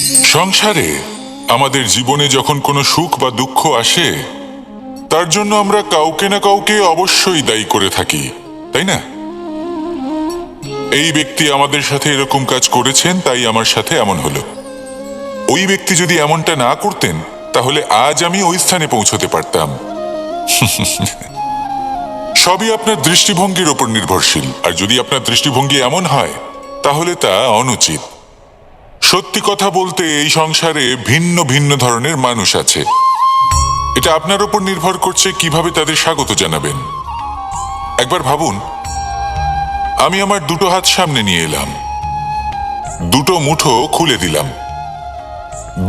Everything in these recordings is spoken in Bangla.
সংসারে আমাদের জীবনে যখন কোনো সুখ বা দুঃখ আসে, তার জন্য আমরা কাউকে না কাউকে অবশ্যই দায়ী করে থাকি, তাই না? এই ব্যক্তি আমাদের সাথে এরকম কাজ করেছেন, তাই আমার সাথে এমন হলো। ওই ব্যক্তি যদি এমনটা না করতেন, তাহলে আজ আমি ওই স্থানে পৌঁছতে পারতাম। সবই আপনার দৃষ্টিভঙ্গির ওপর নির্ভরশীল, আর যদি আপনার দৃষ্টিভঙ্গি এমন হয়, তাহলে তা অনুচিত। সত্যি কথা বলতে, এই সংসারে ভিন্ন ভিন্ন ধরনের মানুষ আছে। এটা আপনার উপর নির্ভর করছে কিভাবে তাদের স্বাগত জানাবেন। একবার ভাবুন, আমি আমার দুটো হাত সামনে নিয়ে এলাম, দুটো মুঠো খুলে দিলাম।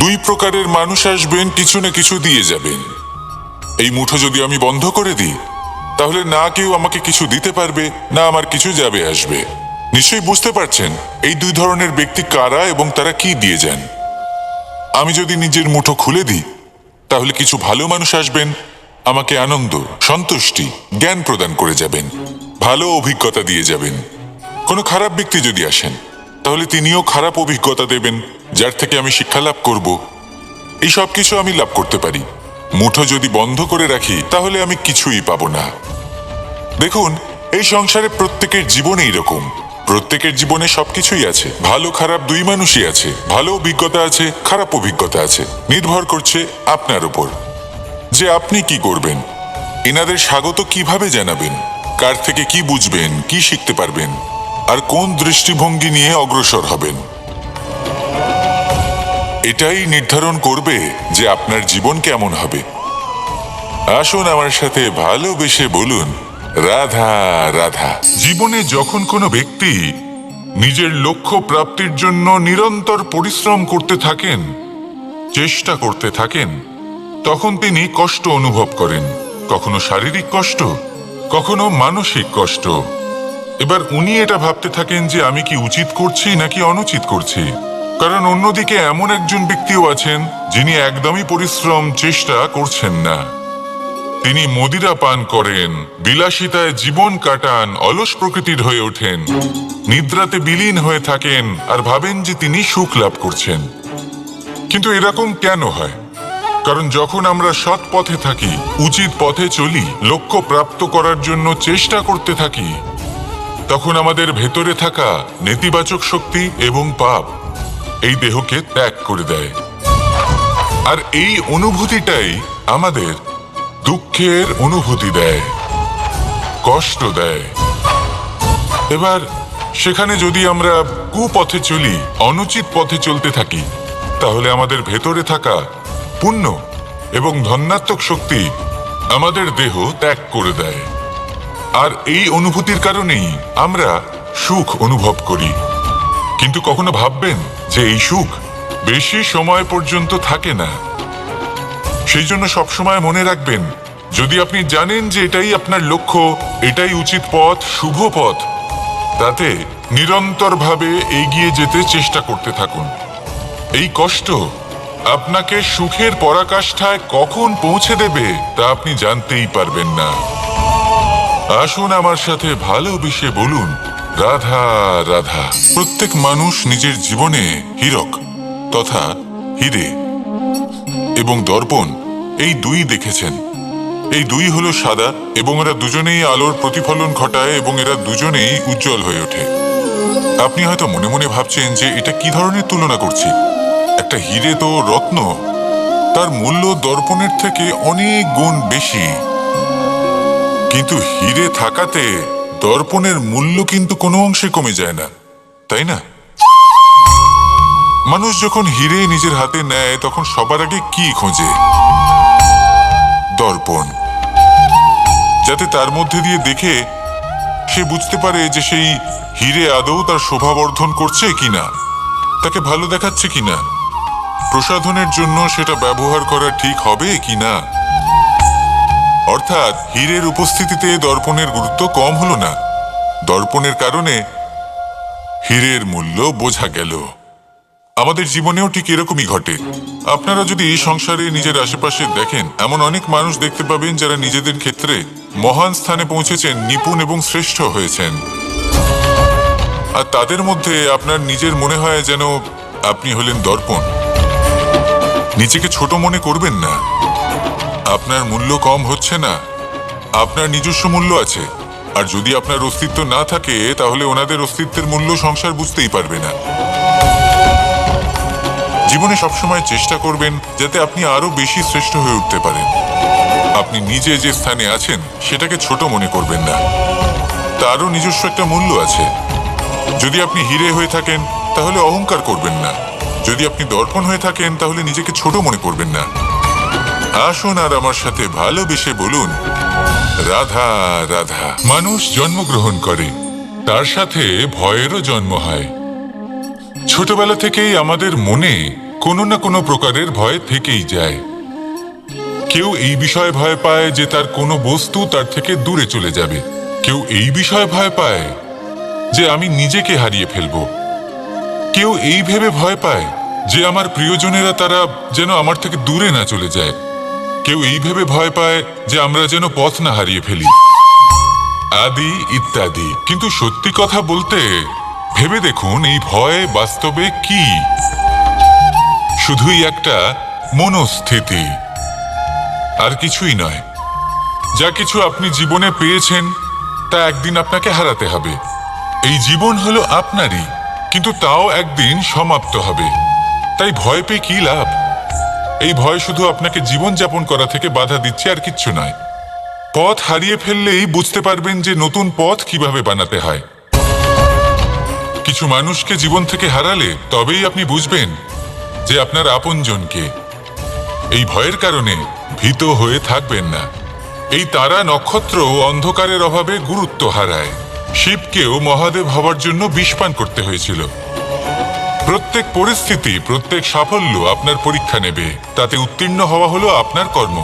দুই প্রকারের মানুষ আসবেন, কিছু না কিছু দিয়ে যাবেন। এই মুঠো যদি আমি বন্ধ করে দিই, তাহলে না কেউ আমাকে কিছু দিতে পারবে, না আমার কিছু যাবে আসবে। নিশ্চয়ই বুঝতে পারছেন এই দুই ধরনের ব্যক্তি কারা এবং তারা কি দিয়ে যান। আমি যদি নিজের মুঠো খুলে দিই, তাহলে কিছু ভালো মানুষ আসবেন, আমাকে আনন্দ, সন্তুষ্টি, জ্ঞান প্রদান করে যাবেন, ভালো অভিজ্ঞতা দিয়ে যাবেন। কোনো খারাপ ব্যক্তি যদি আসেন, তাহলে তিনিও খারাপ অভিজ্ঞতা দেবেন, যার থেকে আমি শিক্ষা লাভ করব। এই সব কিছু আমি লাভ করতে পারি। মুঠো যদি বন্ধ করে রাখি, তাহলে আমি কিছুই পাবো না। দেখুন, এই সংসারে প্রত্যেকের জীবনে এরকম। প্রত্যেকের জীবনে সবকিছুই আছে, ভালো খারাপ দুই মানুষই আছে। ভালো অভিজ্ঞতা আছে, খারাপ অভিজ্ঞতা আছে। নির্ভর করছে আপনার উপর যে আপনি কি করবেন, এনাদের স্বাগত কিভাবে জানাবেন, কার থেকে কি বুঝবেন, কি শিখতে পারবেন, আর কোন দৃষ্টিভঙ্গি নিয়ে অগ্রসর হবেন। এটাই নির্ধারণ করবে যে আপনার জীবন কেমন হবে। আসুন আমার সাথে ভালোবেসে বলুন, রাধা রাধা। জীবনে যখন কোনো ব্যক্তি নিজের লক্ষ্য প্রাপ্তির জন্য নিরন্তর পরিশ্রম করতে থাকেন, চেষ্টা করতে থাকেন, তখন তিনি কষ্ট অনুভব করেন। কখনো শারীরিক কষ্ট, কখনো মানসিক কষ্ট। এবার উনি এটা ভাবতে থাকেন যে আমি কি উচিত করছি নাকি অনুচিত করছি। কারণ অন্যদিকে এমন একজন ব্যক্তিও আছেন যিনি একদমই পরিশ্রম, চেষ্টা করছেন না। তিনি মদিরা পান করেন, বিলাসিতায় জীবন কাটান, অলস প্রকৃতির হয়ে ওঠেন, নিদ্রাতে বিলীন হয়ে থাকেন আর ভাবেন যে তিনি সুখ লাভ করছেন। কিন্তু এরকম কেন হয়? কারণ যখন আমরা সৎ পথে থাকি, উচিত পথে চলি, লক্ষ্য প্রাপ্ত করার জন্য চেষ্টা করতে থাকি, তখন আমাদের ভেতরে থাকা নেতিবাচক শক্তি এবং পাপ এই দেহকে ত্যাগ করে দেয়। আর এই অনুভূতিটাই আমাদের দুঃখের অনুভূতি দেয়, কষ্ট দেয়। এবার সেখানে যদি আমরা কুপথে চলি, অনুচিত পথে চলতে থাকি, তাহলে আমাদের ভেতরে থাকা পুণ্য এবং ধনাত্মক শক্তি আমাদের দেহ ত্যাগ করে দেয়। আর এই অনুভূতির কারণেই আমরা সুখ অনুভব করি। কিন্তু কখনো ভাববেন যে এই সুখ বেশি সময় পর্যন্ত থাকে না। সেই জন্য সবসময় মনে রাখবেন, যদি আপনি জানেন যে এটাই আপনার লক্ষ্য, এটাই উচিত পথ, শুভ পথ, তাতে নিরন্তরভাবে এগিয়ে যেতে চেষ্টা করতে থাকুন। এই কষ্ট আপনাকে সুখের পরাকাষ্ঠায় কখন পৌঁছে দেবে তা আপনি জানতেই পারবেন না। আসুন আমার সাথে ভালোবেসে বলুন, রাধা রাধা। প্রত্যেক মানুষ নিজের জীবনে হীরক তথা হিরে এবং দর্পণ এই দুই দেখেছেন। এই দুই হলো সাদা এবং এরা দুজনেই আলোর প্রতিফলন ঘটায় এবং এরা দুজনেই উজ্জ্বল হয়ে ওঠে। আপনি হয়তো মনে মনে ভাবছেন যে এটা কি ধরনের তুলনা করছি। একটা হিরে তো রত্ন, তার মূল্য দর্পণের থেকে অনেক গুণ বেশি। কিন্তু হিরে থাকাতে দর্পণের মূল্য কিন্তু কোনো অংশে কমে যায় না, তাই না? মানুষ যখন হিরে নিজের হাতে নেয়, তখন সবার আগে কি খোঁজে? দর্পণ, যাতে তার মধ্যে দিয়ে দেখে সে বুঝতে পারে যে সেই হিরে আদৌ তার শোভাবর্ধন করছে কিনা, তাকে ভালো দেখাচ্ছে কিনা, প্রসাধনের জন্য সেটা ব্যবহার করা ঠিক হবে কিনা। অর্থাৎ হীরের উপস্থিতিতে দর্পণের গুরুত্ব কম হলো না। দর্পণের কারণে হীরের মূল্য বোঝা গেল। আমাদের জীবনেও ঠিক এরকমই ঘটে। আপনারা যদি এই সংসারে নিজের আশেপাশে দেখেন, এমন অনেক মানুষ দেখতে পাবেন যারা নিজেদের ক্ষেত্রে মহান স্থানে পৌঁছেছেন, নিপুণ এবং শ্রেষ্ঠ হয়েছেন। আর তাদের মধ্যে আপনার নিজের মনে হয় যেন আপনি হলেন দর্পণ। নিজেকে ছোট মনে করবেন না। আপনার মূল্য কম হচ্ছে না, আপনার নিজস্ব মূল্য আছে। আর যদি আপনার অস্তিত্ব না থাকে তাহলে ওনাদের অস্তিত্বের মূল্য সংসার বুঝতেই পারবে না। জীবনে সবসময় চেষ্টা করবেন যাতে আপনি আরো বেশি শ্রেষ্ঠ হয়ে উঠতে পারেন। আপনি নিজে যে স্থানে আছেন সেটাকে ছোট মনে করবেন না, তারও নিজস্ব একটা মূল্য আছে। যদি আপনি হিরে হয়ে থাকেন তাহলে অহংকার করবেন না, যদি আপনি দর্পণ হয়ে থাকেন তাহলে নিজেকে ছোট মনে করবেন না। আসুন আর আমার সাথে ভালোবেসে বলুন, রাধা রাধা। মানুষ জন্মগ্রহণ করে, তার সাথে ভয়েরও জন্ম হয়। ছোটবেলা থেকেই আমাদের মনে কোনো না কোনো প্রকারের ভয় থেকেই যায়। কেউ এই বিষয়ে ভয় পায় যে তার কোনো বস্তু তার থেকে দূরে চলে যাবে, কেউ এই বিষয়ে ভয় পায় যে আমি নিজেকে হারিয়ে ফেলব, কেউ এই ভেবে ভয় পায় যে আমার প্রিয়জনেরা তারা যেন আমার থেকে দূরে না চলে যায়, কেউ এই ভেবে ভয় পায় যে আমরা যেন পথ না হারিয়ে ফেলি, আদি ইত্যাদি। কিন্তু সত্যি কথা বলতে ভেবে দেখুন, এই ভয় বাস্তবে কি? শুধুই একটা মনোস্থিতি, আর কিছুই নয়। যা কিছু আপনি জীবনে পেয়েছেন তা একদিন আপনাকে হারাতে হবে। এই জীবন হলো আপনারই, কিন্তু তাও একদিন সমাপ্ত হবে। তাই ভয় পেয়ে কি লাভ? এই ভয় শুধু আপনাকে জীবনযাপন করা থেকে বাধা দিচ্ছে, আর কিচ্ছু নয়। পথ হারিয়ে ফেললেই বুঝতে পারবেন যে নতুন পথ কিভাবে বানাতে হয়। কিছু মানুষকে জীবন থেকে হারালে তবেই আপনি বুঝবেন যে আপনার আপনজনকে। এই ভয়ের কারণে ভীত হয়ে থাকবেন না। এই তারা নক্ষত্র অন্ধকারের অভাবে গুরুত্ব হারায়। শিবকেও মহাদেব হওয়ার জন্য বিষপান করতে হয়েছিল। প্রত্যেক পরিস্থিতি, প্রত্যেক সাফল্য আপনার পরীক্ষা নেবে, তাতে উত্তীর্ণ হওয়া হলো আপনার কর্ম।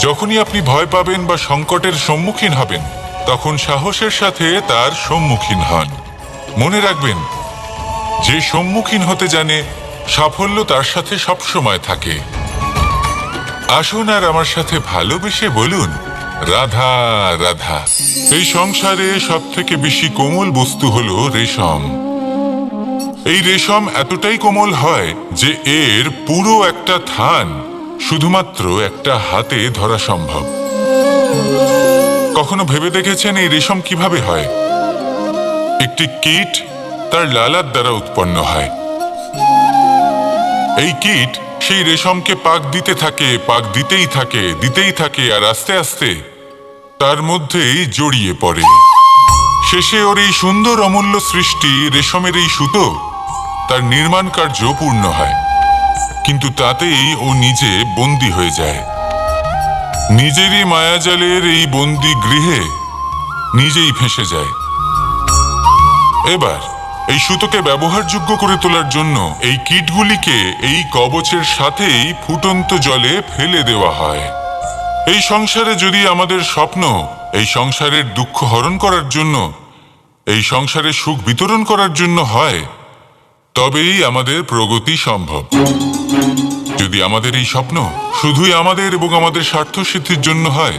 যখনই আপনি ভয় পাবেন বা সংকটের সম্মুখীন হবেন, তখন সাহসের সাথে তার সম্মুখীন হন। মনে রাখবেন, যে সম্মুখীন হতে জানে সাফল্য তার সাথে সবসময় থাকে। আসুন আর আমার সাথে ভালোবেসে বলুন, রাধা রাধা। এই সংসারে সব থেকে বেশি কোমল বস্তু হলো রেশম। এই রেশম এতটাই কোমল হয় যে এর পুরো একটা থান শুধুমাত্র একটা হাতে ধরা সম্ভব। কখনো ভেবে দেখেছেন এই রেশম কিভাবে হয়? একটি কীট তার লালার দ্বারা উৎপন্ন হয়। এই কীট সেই রেশমকে পাক দিতে থাকে, পাক দিতেই থাকে, আর আস্তে আস্তে তার মধ্যেই জড়িয়ে পড়ে। শেষে ওর এই সুন্দর অমূল্য সৃষ্টি রেশমের এই সুতো তার নির্মাণ কার্য পূর্ণ হয়, কিন্তু তাতেই ও নিজে বন্দী হয়ে যায়। নিজেরই মায়াজালের এই বন্দী গৃহে নিজেই ফেঁসে যায়। এবার এই সুতোকে ব্যবহারযোগ্য করে তোলার জন্য এই কীটগুলিকে এই কবচের সাথেই ফুটন্ত জলে ফেলে দেওয়া হয়। এই সংসারে যদি আমাদের স্বপ্ন এই সংসারের দুঃখ হরণ করার জন্য, এই সংসারে সুখ বিতরণ করার জন্য হয়, তবেই আমাদের প্রগতি সম্ভব। যদি আমাদের এই স্বপ্ন শুধুই আমাদের এবং আমাদের স্বার্থ সিদ্ধির জন্য হয়,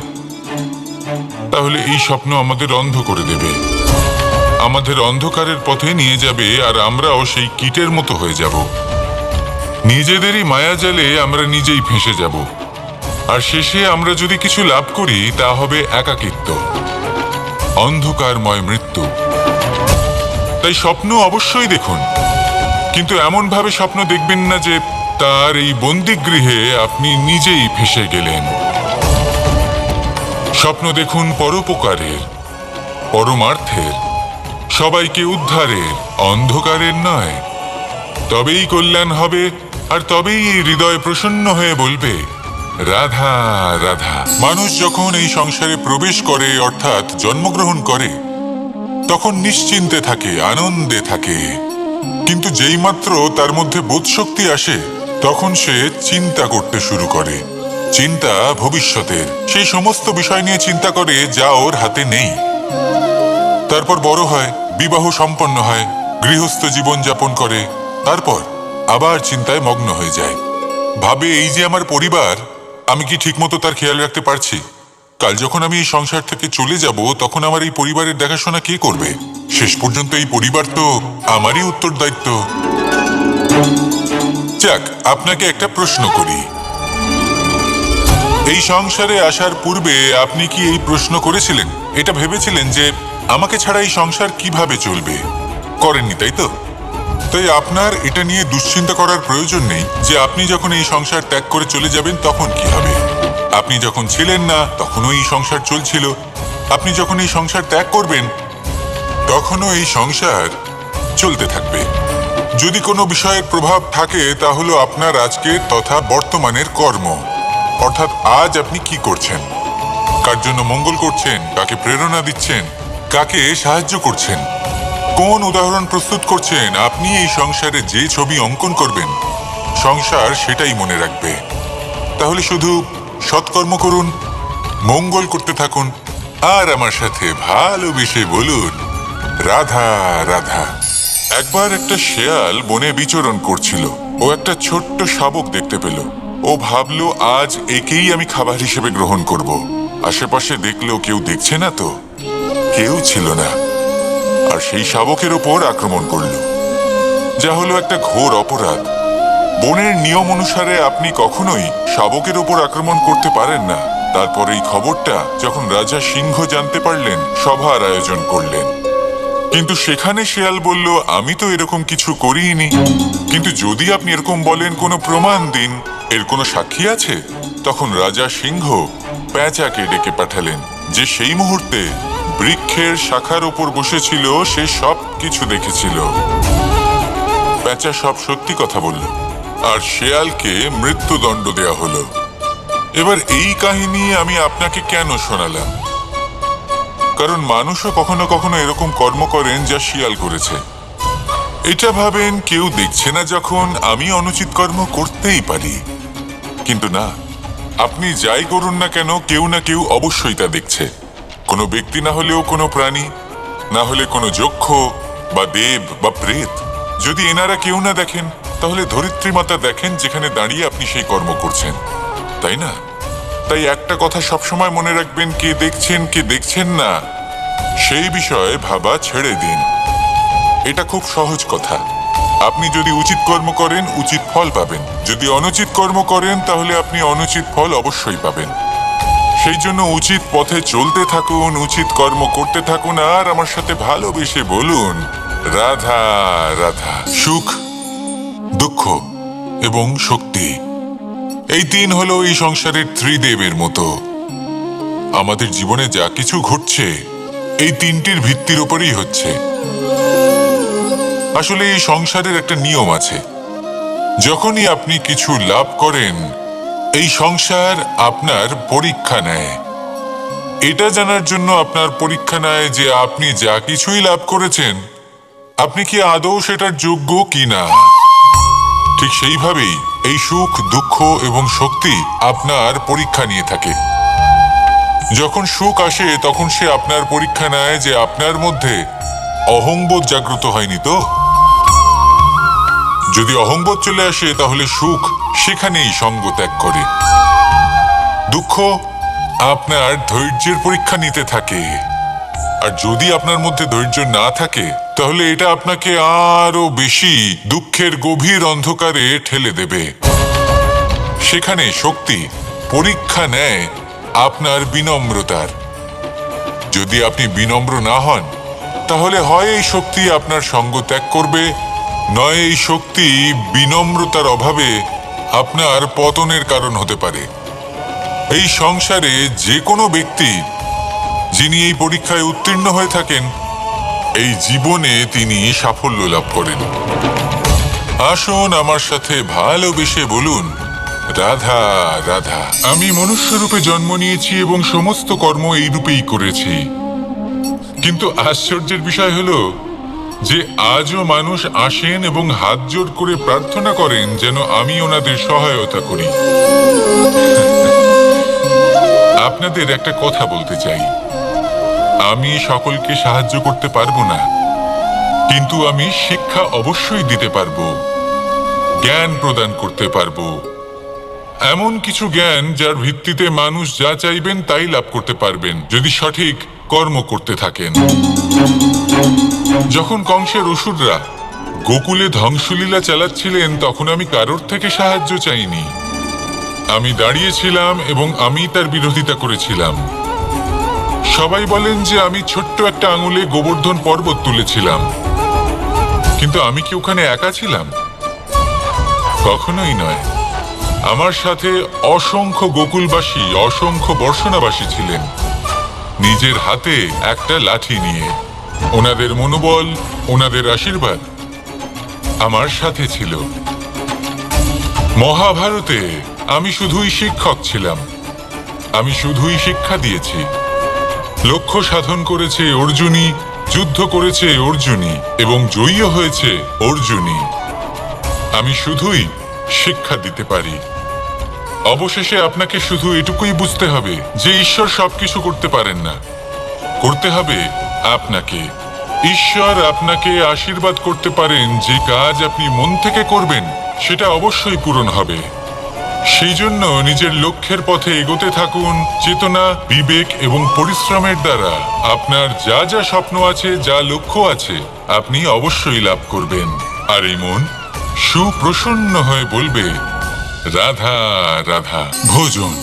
তাহলে এই স্বপ্ন আমাদের অন্ধ করে দেবে, আমাদের অন্ধকারের পথে নিয়ে যাবে, আর আমরাও সেই কীটের মতো হয়ে যাব। নিজেদেরই মায়াজালে আমরা নিজেই ফেঁসে যাব, আর শেষে আমরা যদি কিছু লাভ করি তা হবে একাকিত্ব, অন্ধকারময় মৃত্যু। তাই স্বপ্ন অবশ্যই দেখুন, কিন্তু এমন ভাবে স্বপ্ন দেখবেন না যে তার এই বন্দিগৃহে আপনি নিজেই ফেঁসে গেলেন। স্বপ্ন দেখুন পরোপকারের, পরমার্থের, সবাইকে উদ্ধারের, অন্ধকারের নয়। তবেই কল্যাণ হবে, আর তবেই এই হৃদয় প্রসন্ন হয়ে বলবে, রাধা রাধা। মানুষ যখন এই সংসারে প্রবেশ করে, অর্থাৎ জন্মগ্রহণ করে, তখন নিশ্চিন্তে থাকে, আনন্দে থাকে। কিন্তু যেইমাত্র তার মধ্যে বোধশক্তি আসে, তখন সে চিন্তা করতে শুরু করে। চিন্তা ভবিষ্যতের, সেই সমস্ত বিষয় নিয়ে চিন্তা করে যা ওর হাতে নেই। তারপর বড় হয়, বিবাহ সম্পন্ন হয়, গৃহস্থ জীবন যাপন করে, তারপর আবার চিন্তায় মগ্ন হয়ে যায়। ভাবে, এই যে আমার পরিবার, আমি কি ঠিকমতো তার খেয়াল রাখতে পারছি? কাল যখন আমি এই সংসার থেকে চলে যাব, তখন আমার এই পরিবারের দেখাশোনা কে করবে? শেষ পর্যন্ত এই পরিবার তো আমারই উত্তরদায়িত্ব। যাক, আপনাকে একটা প্রশ্ন করি। এই সংসারে আসার পূর্বে আপনি কি এই প্রশ্ন করেছিলেন, এটা ভেবেছিলেন যে আমাকে ছাড়া এই সংসার কিভাবে চলবে? করেননি, তাই তো? তাই আপনার এটা নিয়ে দুশ্চিন্তা করার প্রয়োজন নেই যে আপনি যখন এই সংসার ত্যাগ করে চলে যাবেন তখন কি হবে। আপনি যখন ছিলেন না তখনও এই সংসার চলছিল, আপনি যখন এই সংসার ত্যাগ করবেন তখনও এই সংসার চলতে থাকবে। যদি কোনো বিষয়ের প্রভাব থাকে তা হলো আপনার আজকের তথা বর্তমানের কর্ম, অর্থাৎ আজ আপনি কি করছেন, কার জন্য মঙ্গল করছেন, কাকে প্রেরণা দিচ্ছেন, কাকে সাহায্য করছেন, কোন উদাহরণ প্রস্তুত করছেন। আপনি এই সংসারে যে ছবি অঙ্কন করবেন সংসার সেটাই মনে রাখবে। তাহলে শুধু সৎকর্ম করুন, মঙ্গল করতে থাকুন, আর আমার সাথে ভালোবেসে বলুন রাধা রাধা। একবার একটা শেয়াল বনে বিচরণ করছিল। ও একটা ছোট্ট শাবক দেখতে পেল। ও ভাবলো আজ একেই আমি খাবার হিসেবে গ্রহণ করব। আশেপাশে দেখলো কেউ দেখছে না, তো কেউ ছিল না, আর সেই শাবকের ওপর আক্রমণ করল, যা হলো একটা ঘোর অপরাধ। বনের নিয়ম অনুসারে আপনি কখনোই শাবকের ওপর আক্রমণ করতে পারেন না। তারপর এই খবরটা যখন রাজা সিংহ জানতে পারলেন, সভার আয়োজন করলেন। কিন্তু সেখানে শেয়াল বলল, আমি তো এরকম কিছু করিনি। কিন্তু যদি আপনি এরকম বলেন, কোনো প্রমাণ দিন, এর কোনো সাক্ষী আছে? তখন রাজা সিংহ পেঁচাকে ডেকে পাঠালেন, যে সেই মুহূর্তে বৃক্ষের শাখার ওপর বসেছিল, সে সব কিছু দেখেছিল। পেঁচা সব সত্যি কথা বলল, আর শেয়ালকে মৃত্যুদণ্ড দেয়া হলো। এবার এই কাহিনী আমি আপনাকে কেন শোনালাম? কারণ মানুষও কখনো কখনো এরকম কর্ম করেন যা শিয়াল করেছে। এটা ভাবেন কেউ দেখছে না, যখন আমি অনুচিত কর্ম করতেই পারি। কিন্তু না, আপনি যাই করুন না কেন, কেউ না কেউ অবশ্যই তা দেখছে। কোনো ব্যক্তি না হলেও কোনো প্রাণী, না হলে কোনো যক্ষ বা দেব বা প্রেত। যদি এনারা কেউ না দেখেন, তাহলে ধরিত্রী মাতা দেখেন, যেখানে দাঁড়িয়ে আপনি সেই কর্ম করছেন, তাই না? তাই একটা কথা সবসময় মনে রাখবেন, কে দেখছেন কে দেখছেন না সেই বিষয়ে ভাবা ছেড়ে দিন। এটা খুব সহজ কথা। আপনি যদি উচিত কর্ম করেন, উচিত ফল পাবেন। যদি অনুচিত কর্ম করেন, তাহলে আপনি অনুচিত ফল অবশ্যই পাবেন। সেই জন্য উচিত পথে চলতে থাকুন, উচিত কর্ম করতে থাকুন, আর আমার সাথে ভালোবেসে বলুন রাধা রাধা। সুখ, দুঃখ এবং শক্তি, এই তিন হলো এই সংসারের ত্রিদেবের মতো। আমাদের জীবনে যা কিছু ঘটছে এই তিনটির ভিত্তির উপরেই হচ্ছে। আসলে এই সংসারের একটা নিয়ম আছে, যখনই আপনি কিছু লাভ করেন, এই সংসার আপনার পরীক্ষা নেয়। এটা জানার জন্য আপনার পরীক্ষা নেয় যে আপনি যা কিছুই লাভ করেছেন, আপনি কি আদৌ সেটার যোগ্য কিনা। ঠিক সেইভাবেই এই সুখ, দুঃখ এবং শক্তি আপনার পরীক্ষা নিয়ে থাকে। যখন সুখ আসে, তখন সে আপনার পরীক্ষা নেয় যে আপনার মধ্যে অহংবোধ জাগ্রত হয়নি তো। যদি অহংবোধ চলে আসে, তাহলে সুখ সেখানেই সঙ্গ ত্যাগ করে। দুঃখ আপনার ধৈর্যের পরীক্ষা নিতে থাকে, আর যদি আপনার মধ্যে ধৈর্য না থাকে, তাহলে এটা আপনাকে আরো বেশি দুঃখের গভীর অন্ধকারে ঠেলে দেবে। সেখানে শক্তি পরীক্ষা নেয় আপনার বিনম্রতার। যদি আপনি বিনম্র না হন, তাহলে হয় এই শক্তি আপনার সঙ্গ ত্যাগ করবে, নয় এই শক্তি বিনম্রতার অভাবে আপনার পতনের কারণ হতে পারে। এই সংসারে যে কোনো ব্যক্তি যিনি এই পরীক্ষায় উত্তীর্ণ হয়ে থাকেন, এই জীবনে তিনি সাফল্য লাভ করেন। আসুন আমার সাথে ভালোবেসে বলুন রাধা রাধা। আমি মনুষ্য রূপে জন্ম নিয়েছি এবং সমস্ত কর্ম এই রূপেই করেছি। কিন্তু আশ্চর্যের বিষয় হলো যে আজও মানুষ আসেন এবং হাত জোড় করে প্রার্থনা করেন যেন আমি ওনাদের সহায়তা করি। আপনাদের একটা কথা বলতে চাই, আমি সকলকে সাহায্য করতে পারবো না, কিন্তু আমি শিক্ষা অবশ্যই দিতে পারবো, জ্ঞান প্রদান করতে পারবো। এমন কিছু জ্ঞান যার ভিত্তিতে মানুষ যা চাইবেন তাই লাভ করতে পারবেন, যদি সঠিক কর্ম করতে থাকেন। যখন কংসের অসুররা গোকুলে ধ্বংসলীলা চালাচ্ছিলেন তখন আমি কারোর থেকে সাহায্য চাইনি। আমি দাঁড়িয়েছিলাম এবং আমি তার বিরোধিতা করেছিলাম। সবাই বলেন যে আমি ছোট্ট একটা আঙুলে গোবর্ধন পর্বত তুলেছিলাম, কিন্তু আমি কি ওখানে একা ছিলাম? কখনোই নয়। আমার সাথে অসংখ্য গোকুলবাসী, অসংখ্য বর্ষণাবাসী ছিলেন, নিজের হাতে একটা লাঠি নিয়ে। ওনাদের মনোবল, ওনাদের আশীর্বাদ আমার সাথে ছিল। মহাভারতে আমি শুধুই শিক্ষক ছিলাম, আমি শুধুই শিক্ষা দিয়েছি। লক্ষ্য সাধন করেছে অর্জুনই, যুদ্ধ করেছে অর্জুনই এবং জয়ীও হয়েছে অর্জুনই। আমি শুধুই শিক্ষা দিতে পারি। অবশেষে আপনাকে শুধু এটুকুই বুঝতে হবে যে ঈশ্বর সবকিছু করতে পারেন না, করতে হবে আপনাকে। ঈশ্বর আপনাকে আশীর্বাদ করতে পারেন যে কাজ আপনি মন থেকে করবেন সেটা অবশ্যই পূরণ হবে। সেই জন্য নিজের লক্ষ্যের পথে এগোতে থাকুন। চেতনা, বিবেক এবং পরিশ্রমের দ্বারা আপনার যা যা স্বপ্ন আছে, যা লক্ষ্য আছে, আপনি অবশ্যই লাভ করবেন। আর এই মন সুপ্রসন্ন হয়ে বলবে, রাধা রাধা। ভোজন।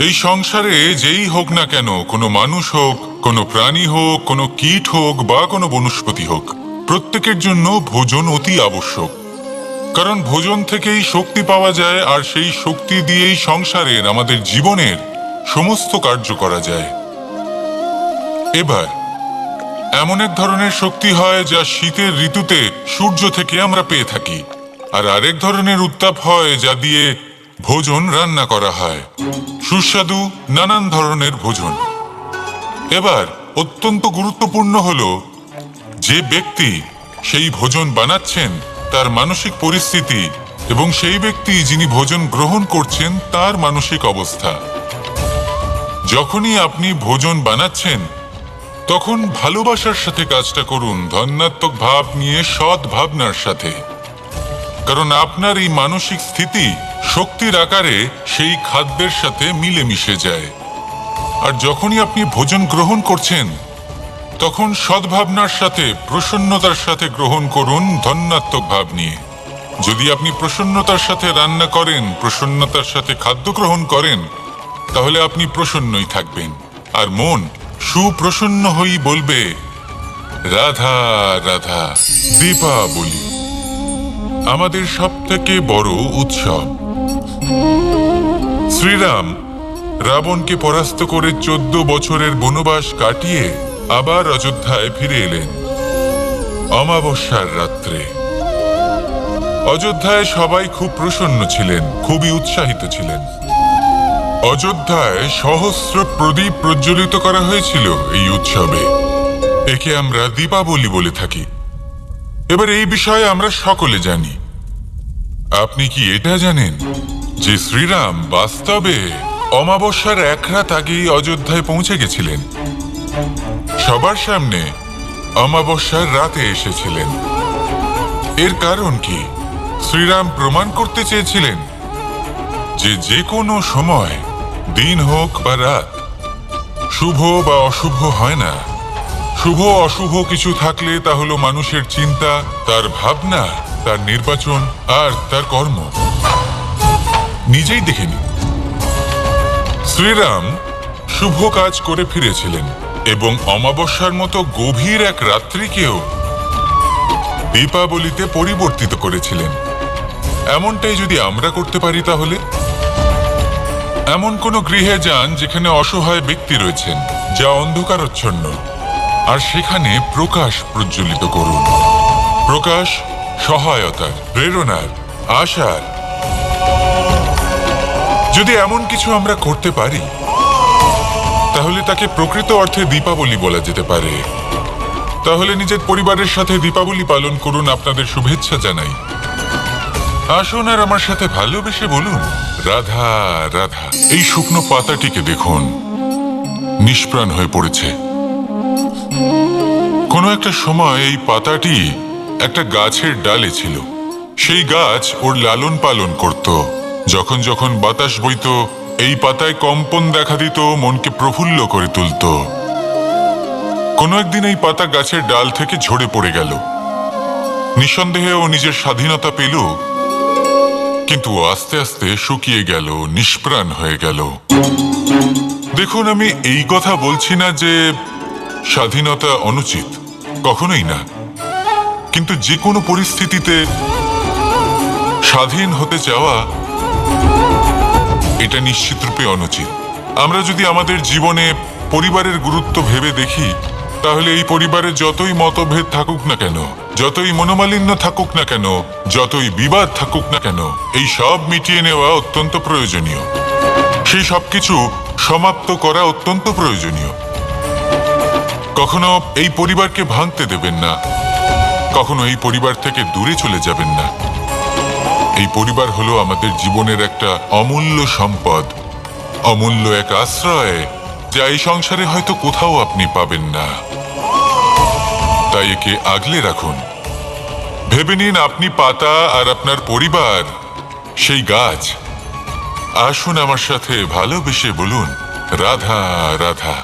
এই সংসারে যেই হোক না কেন, কোনো মানুষ হোক, কোনো প্রাণী হোক, কোনো কীট হোক বা কোনো বনস্পতি হোক, প্রত্যেকের জন্য ভোজন অতি আবশ্যক। কারণ ভোজন থেকেই শক্তি পাওয়া যায়, আর সেই শক্তি দিয়েই সংসারের, আমাদের জীবনের সমস্ত কার্য করা যায়। এবার এমন এক ধরনের শক্তি হয় যা শীতের ঋতুতে সূর্য থেকে আমরা পেয়ে থাকি, আর আরেক ধরনের উত্তাপ হয় যা দিয়ে ভোজন রান্না করা হয়, সুস্বাদু নানান ধরনের ভোজন। এবার অত্যন্ত গুরুত্বপূর্ণ হলো যে ব্যক্তি সেই ভোজন বানাচ্ছেন তার মানসিক পরিস্থিতি এবং সেই ব্যক্তি যিনি ভোজন গ্রহণ করছেন তার মানসিক অবস্থা। যখনই আপনি ভোজন বানাচ্ছেন তখন ভালোবাসার সাথে কাজটা করুন, ধন্যাত্মক ভাব নিয়ে, সৎ ভাবনার সাথে। কারণ আপনার এই মানসিক স্থিতি শক্তির আকারে সেই খাদ্যের সাথে মিলেমিশে যায়। আর যখনই আপনি ভোজন গ্রহণ করছেন তখন সদ্ভাবনার সাথে, প্রসন্নতার সাথে গ্রহণ করুন, ধন্যাত্মক ভাব নিয়ে। যদি আপনি প্রসন্নতার সাথে রান্না করেন, প্রসন্নতার সাথে খাদ্য গ্রহণ করেন, তাহলে আপনি প্রসন্নই থাকবেন। আর মন সুপ্রসন্ন হয়েই বলবে, রাধা রাধা। দীপাবলি আমাদের সবথেকে বড় উৎসব। শ্রীরাম রাবণকে পরাস্ত করে 14 বছরের বনবাস কাটিয়ে আবার অযোধ্যায় ফিরে এলেন অমাবস্যার রাত্রে। অযোধ্যায় সবাই খুব প্রসন্ন ছিলেন, খুবই উৎসাহিত ছিলেন। অযোধ্যায় সহস্র প্রদীপ প্রজ্বলিত করা হয়েছিল এই উৎসবে। একে আমরা দীপাবলি বলে থাকি। এবার এই বিষয়ে আমরা সকলে জানি। আপনি কি এটা জানেন যে শ্রীরাম বাস্তবে অমাবস্যার এক রাত আগেই অযোধ্যায় পৌঁছে গেছিলেন? সবার সামনে অমাবস্যার রাতে এসেছিলেন। এর কারণ কি? শ্রীরাম প্রমাণ করতে চেয়েছিলেন যে যে কোনো সময়, দিন হোক বা রাত, শুভ বা অশুভ হয় না। শুভ অশুভ কিছু থাকলে তা হলো মানুষের চিন্তা, তার ভাবনা, তার নির্বাচন আর তার কর্ম। নিজেই দেখে নিন। শ্রীরাম শুভ কাজ করে ফিরেছিলেন এবং অমাবস্যার মতো গভীর এক রাত্রিকেও দীপাবলিতে পরিবর্তিত করেছিলেন। এমনটাই যদি আমরা করতে পারি, তাহলে এমন কোন গৃহে যান যেখানে অসহায় ব্যক্তি রয়েছেন, যা অন্ধকারাচ্ছন্ন, আর সেখানে প্রকাশ প্রজ্বলিত করুন। প্রকাশ সহায়তার, প্রেরণার, আশার। যদি এমন কিছু আমরা করতে পারি তাহলে তাকে প্রকৃত অর্থে দীপাবলি বলা যেতে পারে। তাহলে নিজের পরিবারের সাথে দীপাবলি পালন করুন। আপনাদের শুভেচ্ছা জানাই। আসুন আর আমার সাথে ভালোবেসে বলুন, রাধা রাধা। এই শুকনো পাতাটিকে দেখুন, নিষ্প্রাণ হয়ে পড়েছে। কোনো একটা সময় এই পাতাটি একটা গাছের ডালে ছিল। সেই গাছ ওর লালন পালন করত। যখন যখন বাতাস বইত, এই পাতায় কম্পন দেখা দিত, মনকে প্রফুল্ল করে তুলত। কোনো একদিন এই পাতা গাছের ডাল থেকে ঝরে পড়ে গেল। নিঃসন্দেহে ও নিজের স্বাধীনতা পেল, কিন্তু আস্তে আস্তে শুকিয়ে গেল, নিষ্প্রাণ হয়ে গেল। দেখুন, আমি এই কথা বলছি না যে স্বাধীনতা অনুচিত, কখনোই না। কিন্তু যে কোনো পরিস্থিতিতে স্বাধীন হতে চাওয়া এটা নিশ্চিতরূপে অনুচিত। আমরা যদি আমাদের জীবনে পরিবারের গুরুত্ব ভেবে দেখি, তাহলে এই পরিবারে যতই মতভেদ থাকুক না কেন, যতই মনোমালিন্য থাকুক না কেন, যতই বিবাদ থাকুক না কেন, এই সব মিটিয়ে নেওয়া অত্যন্ত প্রয়োজনীয়। সেই সবকিছু সমাপ্ত করা অত্যন্ত প্রয়োজনীয়। কখনো এই পরিবারকে ভাঙতে দেবেন না, কখনো এই পরিবার থেকে দূরে চলে যাবেন না। এই পরিবার হলো আমাদের জীবনের একটা অমূল্য সম্পদ, অমূল্য এক আশ্রয়, যা এই সংসারে হয়তো কোথাও আপনি পাবেন না। তাই একে আগলে রাখুন। ভেবে নিন আপনি পাতা আর আপনার পরিবার সেই গাছ। আসুন আমার সাথে ভালোবেসে বলুন, রাধা রাধা।